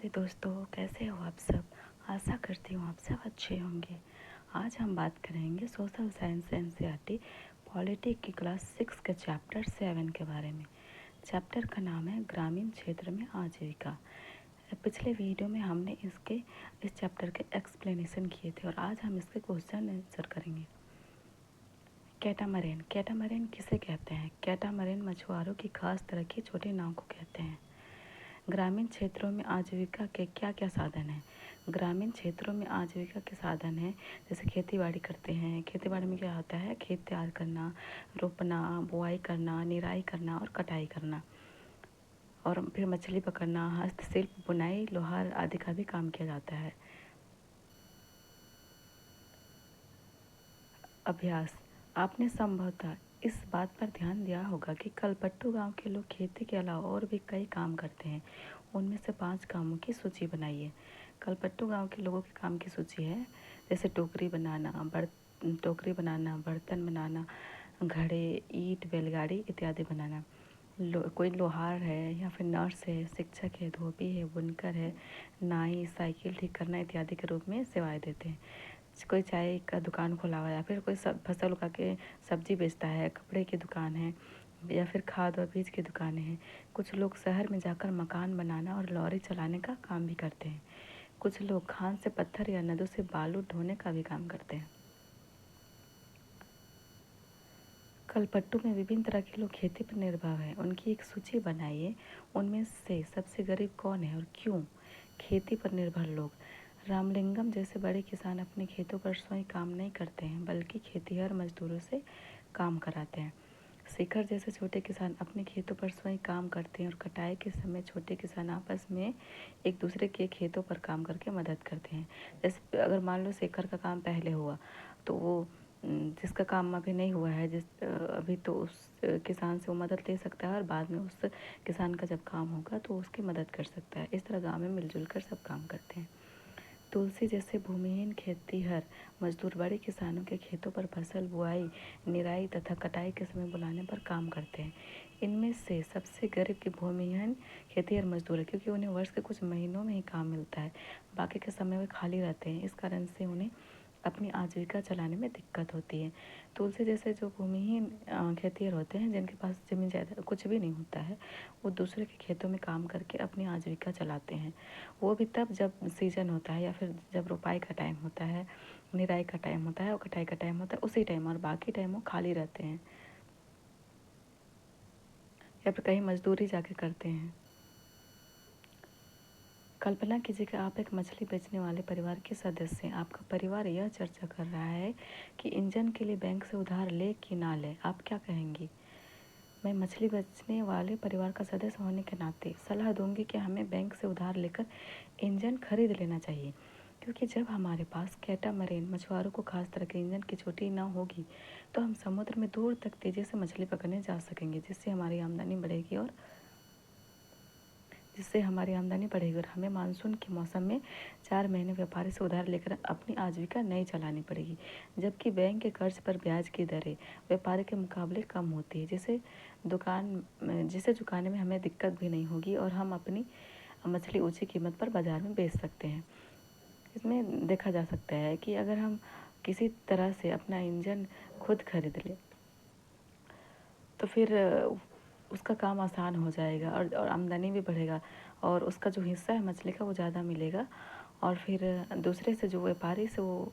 नमस्ते दोस्तों, कैसे हो आप सब। आशा करती हूँ आप सब अच्छे होंगे। आज हम बात करेंगे सोशल साइंस एनसीईआरटी पॉलिटी की क्लास 6 के चैप्टर 7 के बारे में। चैप्टर का नाम है ग्रामीण क्षेत्र में आजीविका। पिछले वीडियो में हमने इस चैप्टर के एक्सप्लेनेशन किए थे और आज हम इसके क्वेश्चन आंसर करेंगे। कैटामरेन कैटामरेन किसे कहते हैं? कैटामरेन मछुआरों की खास तरह की छोटी नाव को कहते हैं। ग्रामीण क्षेत्रों में आजीविका के क्या क्या साधन हैं? ग्रामीण क्षेत्रों में आजीविका के साधन हैं, जैसे खेती बाड़ी करते हैं। खेती बाड़ी में क्या होता है? खेत तैयार करना, रोपना, बुआई करना, निराई करना और कटाई करना, और फिर मछली पकड़ना, हस्तशिल्प, बुनाई, लोहार आदि का भी काम किया जाता है। अभ्यास। आपने संभवतः इस बात पर ध्यान दिया होगा कि कलपट्टू गांव के लोग खेती के अलावा और भी कई काम करते हैं। उनमें से 5 कामों की सूची बनाइए। कलपट्टू गांव के लोगों के काम की सूची है, जैसे टोकरी बनाना, बर्तन बनाना, घड़े, ईंट, बैलगाड़ी इत्यादि बनाना। कोई लोहार है या फिर नर्स है, शिक्षक है, धोबी है, बुनकर है, नाई, साइकिल ठीक करना इत्यादि के रूप में सेवाएं देते हैं। कोई चाय का दुकान खोला हुआ है, या फिर कोई फसल उगा के सब्जी बेचता है, कपड़े की दुकान है, या फिर खाद और बीज की दुकानें हैं। कुछ लोग शहर में जाकर मकान बनाना और लॉरी चलाने का काम भी करते हैं। कुछ लोग खान से पत्थर या नदी से बालू ढोने का भी काम करते हैं। कलपट्टू में विभिन्न तरह के लोग खेती पर निर्भर हैं। उनकी एक सूची बनाइए। उनमें से सबसे गरीब कौन है और क्यों? खेती पर निर्भर लोग। रामलिंगम जैसे बड़े किसान अपने खेतों पर स्वयं काम नहीं करते हैं, बल्कि खेतिहर मजदूरों से काम कराते हैं। शेखर जैसे छोटे किसान अपने खेतों पर स्वयं काम करते हैं और कटाई के समय छोटे किसान आपस में एक दूसरे के खेतों पर काम करके मदद करते हैं। जैसे अगर मान लो शेखर का काम पहले हुआ, तो वो जिसका काम अभी नहीं हुआ है, अभी तो उस किसान से वो मदद ले सकता है और बाद में उस किसान का जब काम होगा तो उसकी मदद कर सकता है। इस तरह गांव में मिलजुल कर सब काम करते हैं। तुलसी जैसे भूमिहीन खेतीहर मजदूर बड़े किसानों के खेतों पर फसल बुआई, निराई तथा कटाई के समय बुलाने पर काम करते हैं। इनमें से सबसे गरीब की भूमिहीन खेतीहर मजदूर है, क्योंकि उन्हें वर्ष के कुछ महीनों में ही काम मिलता है, बाकी के समय वे खाली रहते हैं। इस कारण से उन्हें अपनी आजीविका चलाने में दिक्कत होती है। तुलसी जैसे जो भूमिहीन खेतिहर होते हैं, जिनके पास ज़मीन ज़्यादा कुछ भी नहीं होता है, वो दूसरे के खेतों में काम करके अपनी आजीविका चलाते हैं। वो भी तब जब सीजन होता है, या फिर जब रोपाई का टाइम होता है, निराई का टाइम होता है और कटाई का टाइम होता है, उसी टाइम, और बाकी टाइम वो खाली रहते हैं या फिर कहीं मजदूरी जाके करते हैं। कल्पना कीजिए कि आप एक मछली बेचने वाले परिवार के सदस्य हैं। आपका परिवार यह चर्चा कर रहा है कि इंजन के लिए बैंक से उधार ले कि ना ले। आप क्या कहेंगी? मैं मछली बेचने वाले परिवार का सदस्य होने के नाते सलाह दूंगी कि हमें बैंक से उधार लेकर इंजन खरीद लेना चाहिए, क्योंकि जब हमारे पास कैटामरेन मछुआरों को खास तरह के इंजन की छोटी नाव होगी तो हम समुद्र में दूर तक तेज़ी से मछली पकड़ने जा सकेंगे, जिससे हमारी आमदनी बढ़ेगी और हमें मानसून के मौसम में 4 महीने व्यापारी से उधार लेकर अपनी आजीविका नहीं चलानी पड़ेगी। जबकि बैंक के कर्ज पर ब्याज की दरें व्यापारी के मुकाबले कम होती है, जिसे चुकाने में हमें दिक्कत भी नहीं होगी और हम अपनी मछली ऊँची कीमत पर बाज़ार में बेच सकते हैं। इसमें देखा जा सकता है कि अगर हम किसी तरह से अपना इंजन खुद खरीद लें तो फिर उसका काम आसान हो जाएगा और आमदनी भी बढ़ेगा, और उसका जो हिस्सा है मछली का वो ज़्यादा मिलेगा। और फिर दूसरे से जो व्यापारी से वो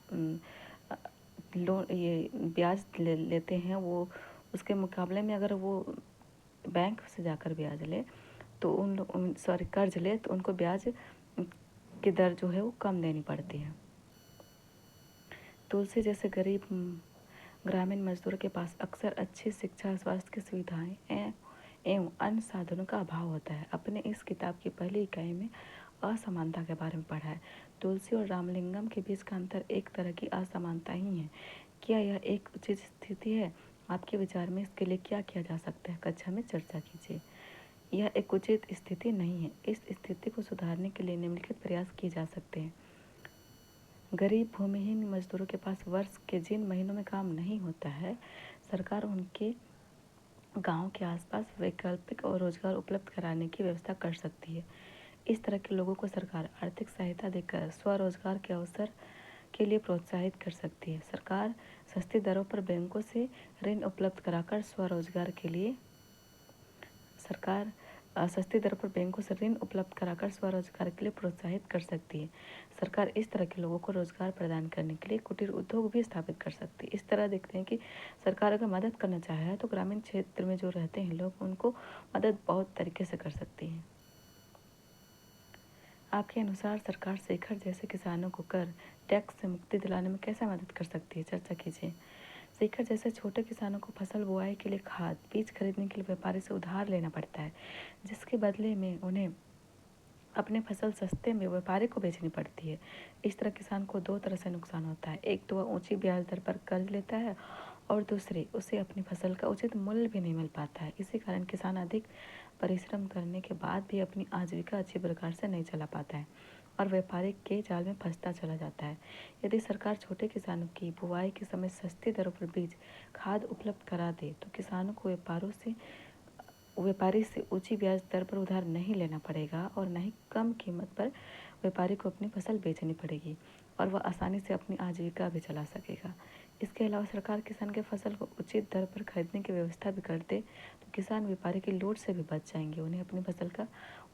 ये ब्याज लेते हैं, वो उसके मुकाबले में अगर वो बैंक से जाकर ब्याज ले तो कर्ज ले तो उनको ब्याज की दर जो है वो कम देनी पड़ती है। तुलसी जैसे गरीब ग्रामीण मजदूरों के पास अक्सर अच्छी शिक्षा, स्वास्थ्य की सुविधाएं एवं अन्य साधनों का अभाव होता है। अपने इस किताब की पहली इकाई में असमानता के बारे में पढ़ा है। तुलसी और रामलिंगम के बीच का अंतर एक तरह की असमानता ही है। क्या यह एक उचित स्थिति है? आपके विचार में इसके लिए क्या किया जा सकता है? कक्षा में चर्चा कीजिए। यह एक उचित स्थिति नहीं है। इस स्थिति को सुधारने के लिए निम्नलिखित प्रयास किए जा सकते हैं। गरीब भूमिहीन मजदूरों के पास वर्ष के जिन महीनों में काम नहीं होता है, सरकार उनके गांव के आसपास वैकल्पिक और रोजगार उपलब्ध कराने की व्यवस्था कर सकती है। इस तरह के लोगों को सरकार आर्थिक सहायता देकर स्वरोजगार के अवसर के लिए प्रोत्साहित कर सकती है। सरकार सस्ती दरों पर बैंकों से ऋण उपलब्ध कराकर स्वरोजगार के लिए सरकार सस्ती दर पर बैंकों से ऋण उपलब्ध कराकर स्वरोजगार के लिए प्रोत्साहित कर सकती है। सरकार इस तरह के लोगों को रोजगार प्रदान करने के लिए कुटीर उद्योग भी स्थापित कर सकती है। इस तरह देखते हैं कि सरकार अगर मदद करना चाहे तो ग्रामीण क्षेत्र में जो रहते हैं लोग उनको मदद बहुत तरीके से कर सकती है। आपके अनुसार सरकार शेखर जैसे किसानों को कर टैक्स से मुक्ति दिलाने में कैसे मदद कर सकती है? चर्चा कीजिए। शेखर जैसे छोटे किसानों को फसल बुआई के लिए खाद बीज खरीदने के लिए व्यापारी से उधार लेना पड़ता है, जिसके बदले में उन्हें अपने फसल सस्ते में व्यापारी को बेचनी पड़ती है। इस तरह किसान को दो तरह से नुकसान होता है। एक तो वह ऊंची ब्याज दर पर कर्ज लेता है और दूसरे उसे अपनी फसल का उचित मूल्य भी नहीं मिल पाता है। इसी कारण किसान अधिक परिश्रम करने के बाद भी अपनी आजीविका अच्छी प्रकार से नहीं चला पाता है और व्यापारी के जाल में फंसता चला जाता है। यदि सरकार छोटे किसानों की बुआई के समय सस्ती दरों पर बीज खाद उपलब्ध करा दे तो किसानों को व्यापारी से ऊंची ब्याज दर पर उधार नहीं लेना पड़ेगा और न ही कम कीमत पर व्यापारी को अपनी फसल बेचनी पड़ेगी और वह आसानी से अपनी आजीविका भी चला सकेगा। इसके अलावा सरकार किसान के फसल को उचित दर पर खरीदने की व्यवस्था भी कर दे तो किसान व्यापारी की लूट से भी बच जाएंगे। उन्हें अपनी फसल का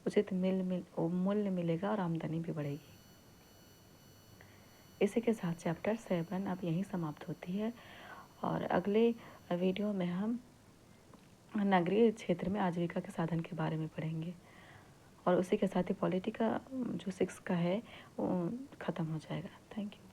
उचित मूल्य मिलेगा और आमदनी भी बढ़ेगी। इसी के साथ चैप्टर 7 अब यहीं समाप्त होती है और अगले वीडियो में हम नगरीय क्षेत्र में आजीविका के साधन के बारे में पढ़ेंगे और उसी के साथ ही पॉलिटी का जो 6 का है वो ख़त्म हो जाएगा। Thank you.